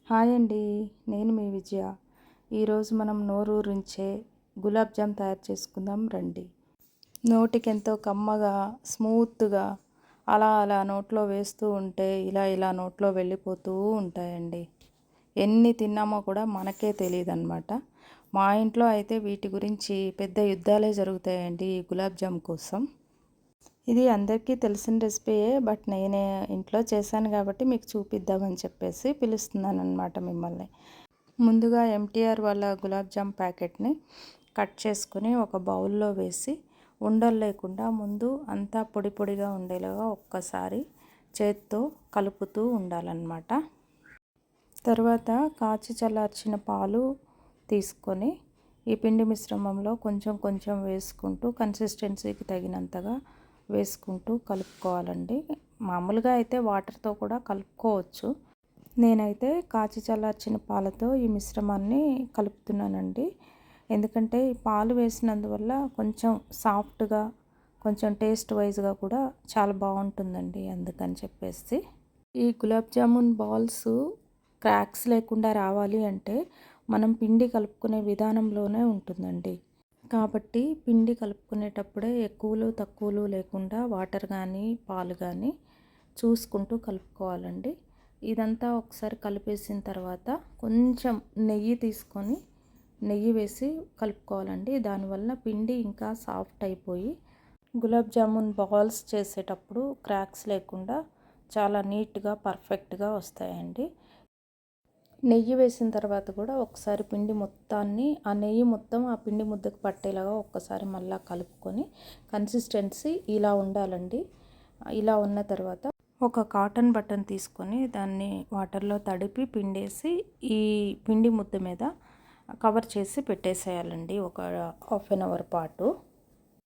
Hi అండి. నేను మీ విజయ. ఈరోజు మనం నోరూరించే గులాబ్ జామ్ తయారు చేసుకుందాం రండి. నోటికెంతో కమ్మగా, స్మూత్‌గా అలా అలా నోట్లో వేస్తూ ఉంటే ఇలా నోట్లో వెళ్ళిపోతూ ఉంటాయండి. ఎన్ని తిన్నామో కూడా మనకే తెలీదనమాట. మా ఇంట్లో అయితే వీటి గురించి పెద్ద యుద్ధాలే జరుగుతాయండి ఈ గులాబ్ జామ్ కోసం. ఇది అందరికీ తెలిసిన రెసిపీయే. బట్ నేనే ఇంట్లో చేశాను కాబట్టి మీకు చూపిద్దామని చెప్పేసి పిలుస్తున్నానన్నమాట మిమ్మల్ని. ముందుగా ఎంటీఆర్ వాళ్ళ గులాబ్ జామ్ ప్యాకెట్ని కట్ చేసుకుని ఒక బౌల్లో వేసి ఉండలు లేకుండా ముందు అంతా పొడి పొడిగా ఉండేలాగా ఒక్కసారి చేత్తో కలుపుతూ ఉండాలన్నమాట. తర్వాత కాచి చల్లార్చిన పాలు తీసుకొని ఈ పిండి మిశ్రమంలో కొంచెం కొంచెం వేసుకుంటూ కన్సిస్టెన్సీకి తగినంతగా వేసుకుంటూ కలుపుకోవాలండి. మామూలుగా అయితే వాటర్తో కూడా కలుపుకోవచ్చు. నేనైతే కాచి చల్లార్చిన పాలతో ఈ మిశ్రమాన్ని కలుపుతున్నానండి. ఎందుకంటే ఈ పాలు వేసినందువల్ల కొంచెం సాఫ్ట్గా, కొంచెం టేస్ట్ వైజ్గా కూడా చాలా బాగుంటుందండి. అందుకని చెప్పేసి ఈ గులాబ్ జామున్ బాల్స్ క్రాక్స్ లేకుండా రావాలి అంటే మనం పిండి కలుపుకునే విధానంలోనే ఉంటుందండి. కాబట్టి పిండి కలుపుకునేటప్పుడే ఎక్కువలు తక్కువలు లేకుండా వాటర్ కానీ పాలు కానీ చూసుకుంటూ కలుపుకోవాలండి. ఇదంతా ఒకసారి కలిపేసిన తర్వాత కొంచెం నెయ్యి తీసుకొని నెయ్యి వేసి కలుపుకోవాలండి. దానివల్ల పిండి ఇంకా సాఫ్ట్ అయిపోయి గులాబ్ జామున్ బాల్స్ చేసేటప్పుడు క్రాక్స్ లేకుండా చాలా నీట్గా పర్ఫెక్ట్గా వస్తాయండి. నెయ్యి వేసిన తర్వాత కూడా ఒకసారి పిండి మొత్తాన్ని ఆ నెయ్యి మొత్తం ఆ పిండి ముద్దకు పట్టేలాగా ఒక్కసారి మళ్ళీ కలుపుకొని కన్సిస్టెన్సీ ఇలా ఉండాలండి. ఇలా ఉన్న తర్వాత ఒక కాటన్ బటన్ తీసుకొని దాన్ని వాటర్లో తడిపి పిండేసి ఈ పిండి ముద్ద మీద కవర్ చేసి పెట్టేసేయాలండి ఒక హాఫ్ అన్ అవర్ పాటు.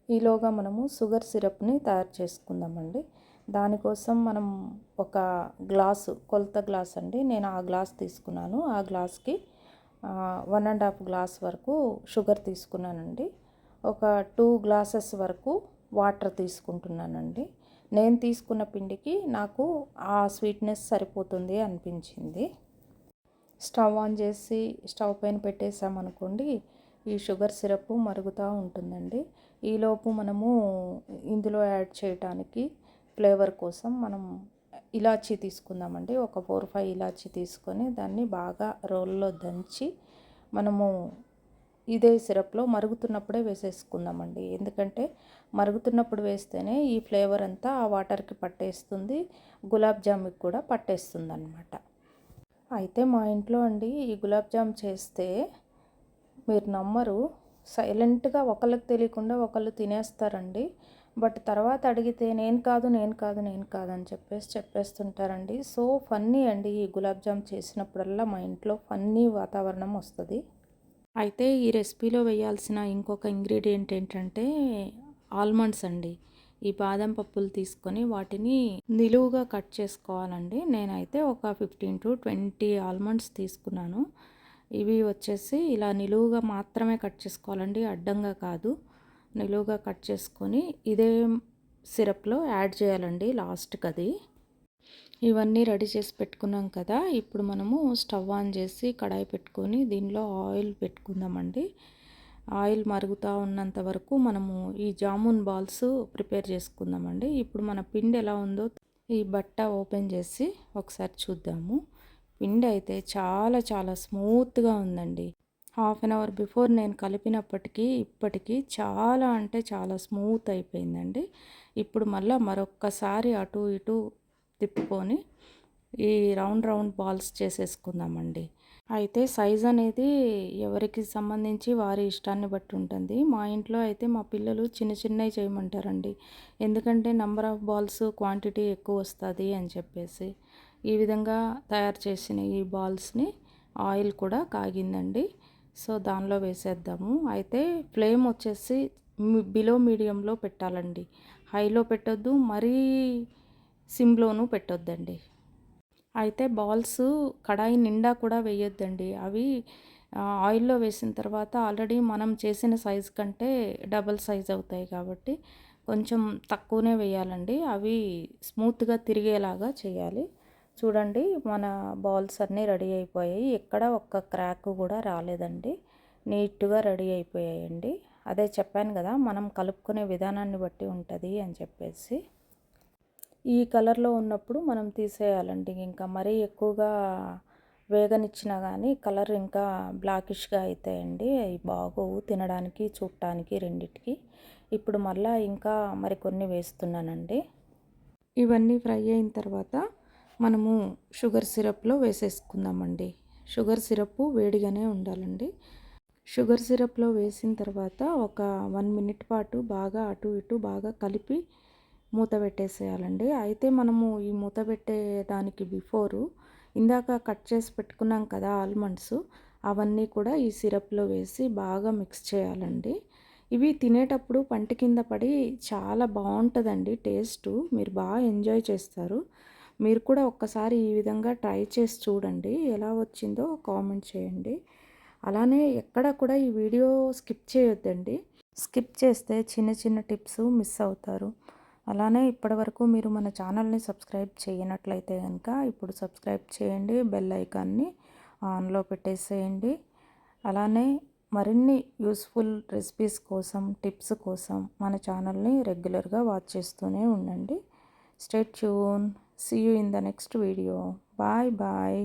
ఈలోగా మనము షుగర్ సిరప్ని తయారు చేసుకుందామండి. దానికోసం మనం ఒక గ్లాసు కొలత గ్లాస్ అండి, నేను ఆ గ్లాస్ తీసుకున్నాను. ఆ గ్లాస్కి 1.5 గ్లాస్ వరకు షుగర్ తీసుకున్నానండి. ఒక 2 గ్లాసెస్ వరకు వాటర్ తీసుకుంటున్నానండి. నేను తీసుకున్న పిండికి నాకు ఆ స్వీట్నెస్ సరిపోతుంది అనిపించింది. స్టవ్ ఆన్ చేసి స్టవ్ పైన పెట్టేసామనుకోండి, ఈ షుగర్ సిరప్ మరుగుతూ ఉంటుందండి. ఈలోపు మనము ఇందులో యాడ్ చేయడానికి ఫ్లేవర్ కోసం మనం ఇలాచీ తీసుకుందామండి. ఒక 4-5 ఇలాచీ తీసుకొని దాన్ని బాగా రోల్లో దంచి మనము ఇదే సిరప్లో మరుగుతున్నప్పుడే వేసేసుకుందామండి. ఎందుకంటే మరుగుతున్నప్పుడు వేస్తేనే ఈ ఫ్లేవర్ అంతా ఆ వాటర్కి పట్టేస్తుంది, గులాబ్ జాముకి కూడా పట్టేస్తుంది అన్నమాట. అయితే మా ఇంట్లో అండి ఈ గులాబ్ జామ్ చేస్తే మీరు నమ్మరు, సైలెంట్గా ఒకళ్ళకి తెలియకుండా ఒకళ్ళు తినేస్తారండి. బట్ తర్వాత అడిగితే నేను కాదు అని చెప్పేస్తుంటారండి. సో ఫన్నీ అండి. ఈ గులాబ్ జామ్ చేసినప్పుడల్లా మా ఇంట్లో ఫన్నీ వాతావరణం వస్తుంది. అయితే ఈ రెసిపీలో వేయాల్సిన ఇంకొక ఇంగ్రీడియంట్ ఏంటంటే ఆల్మండ్స్ అండి. ఈ బాదం పప్పులు తీసుకొని వాటిని నిలువుగా కట్ చేసుకోవాలండి. నేనైతే ఒక 15-20 ఆల్మండ్స్ తీసుకున్నాను. ఇవి వచ్చేసి ఇలా నిలువుగా మాత్రమే కట్ చేసుకోవాలండి, అడ్డంగా కాదు. నిలువుగా కట్ చేసుకొని ఇదే సిరప్లో యాడ్ చేయాలండి లాస్ట్కి అది. ఇవన్నీ రెడీ చేసి పెట్టుకున్నాం కదా. ఇప్పుడు మనము స్టవ్ ఆన్ చేసి కడాయి పెట్టుకొని దీనిలో ఆయిల్ పెట్టుకుందామండి. ఆయిల్ మరుగుతూ ఉన్నంత వరకు మనము ఈ జామున్ బాల్స్ ప్రిపేర్ చేసుకుందామండి. ఇప్పుడు మన పిండి ఎలా ఉందో ఈ బట్ట ఓపెన్ చేసి ఒకసారి చూద్దాము. పిండి అయితే చాలా చాలా స్మూత్గా ఉందండి. హాఫ్ అన్ అవర్ బిఫోర్ నేను కలిపినప్పటికీ ఇప్పటికీ చాలా అంటే చాలా స్మూత్ అయిపోయిందండి. ఇప్పుడు మళ్ళీ మరొక్కసారి అటు ఇటు తిప్పుకొని ఈ రౌండ్ బాల్స్ చేసేసుకుందామండి. అయితే సైజ్ అనేది ఎవరికి సంబంధించి వారి ఇష్టాన్ని బట్టి ఉంటుంది. మా ఇంట్లో అయితే మా పిల్లలు చిన్న చిన్నవి చేయమంటారండి. ఎందుకంటే నెంబర్ ఆఫ్ బాల్స్ క్వాంటిటీ ఎక్కువ వస్తుంది అని చెప్పేసి ఈ విధంగా తయారు చేసిన ఈ బాల్స్ని ఆయిల్ కూడా కాగిందండి. సో దానిలో వేసేద్దాము. అయితే ఫ్లేమ్ వచ్చేసి బిలో మీడియంలో పెట్టాలండి. హైలో పెట్టొద్దు, మరీ సిమ్లోనూ పెట్టొద్దండి. అయితే బాల్స్ కడాయి నిండా కూడా వేయొద్దండి. అవి ఆయిల్లో వేసిన తర్వాత ఆల్రెడీ మనం చేసిన సైజు కంటే డబల్ సైజ్ అవుతాయి కాబట్టి కొంచెం తక్కువనే వేయాలండి. అవి స్మూత్గా తిరిగేలాగా చేయాలి. చూడండి మన బాల్స్ అన్నీ రెడీ అయిపోయాయి. ఎక్కడ ఒక్క క్రాక్ కూడా రాలేదండి. నీట్గా రెడీ అయిపోయాయండి. అదే చెప్పాను కదా, మనం కలుపుకునే విధానాన్ని బట్టి ఉంటుంది అని చెప్పేసి. ఈ కలర్లో ఉన్నప్పుడు మనం తీసేయాలండి. ఇంకా మరీ ఎక్కువగా వేగనిచ్చినా కానీ కలర్ ఇంకా బ్లాకిష్గా అవుతాయండి. అవి బాగోవు తినడానికి, చూడటానికి రెండిటికి. ఇప్పుడు మళ్ళీ ఇంకా మరికొన్ని వేస్తున్నానండి. ఇవన్నీ ఫ్రై అయిన తర్వాత మనము షుగర్ సిరప్లో వేసేసుకుందామండి. షుగర్ సిరప్ వేడిగానే ఉండాలండి. షుగర్ సిరప్లో వేసిన తర్వాత ఒక 1 మినిట్ పాటు బాగా అటు ఇటు బాగా కలిపి మూత పెట్టేసేయాలండి. అయితే మనము ఈ మూత పెట్టే దానికి బిఫోరు ఇందాక కట్ చేసి పెట్టుకున్నాం కదా ఆల్మండ్స్, అవన్నీ కూడా ఈ సిరప్లో వేసి బాగా మిక్స్ చేయాలండి. ఇవి తినేటప్పుడు పంట కింద పడి చాలా బాగుంటుందండి టేస్టు. మీరు బాగా ఎంజాయ్ చేస్తారు. మీరు కూడా ఒక్కసారి ఈ విధంగా ట్రై చేసి చూడండి. ఎలా వచ్చిందో కామెంట్ చేయండి. అలానే ఎక్కడ కూడా ఈ వీడియో స్కిప్ చేయొద్దండి. స్కిప్ చేస్తే చిన్న చిన్న టిప్స్ మిస్ అవుతారు. అలానే ఇప్పటివరకు మీరు మన ఛానల్ని సబ్స్క్రైబ్ చేయనట్లయితే కనుక ఇప్పుడు సబ్స్క్రైబ్ చేయండి. బెల్ ఐకాన్ని ఆన్లో పెట్టేసేయండి. అలానే మరిన్ని యూస్ఫుల్ రెసిపీస్ కోసం, టిప్స్ కోసం మన ఛానల్ని రెగ్యులర్గా వాచ్ చేస్తూనే ఉండండి. Stay tune. See you in the next video. Bye bye.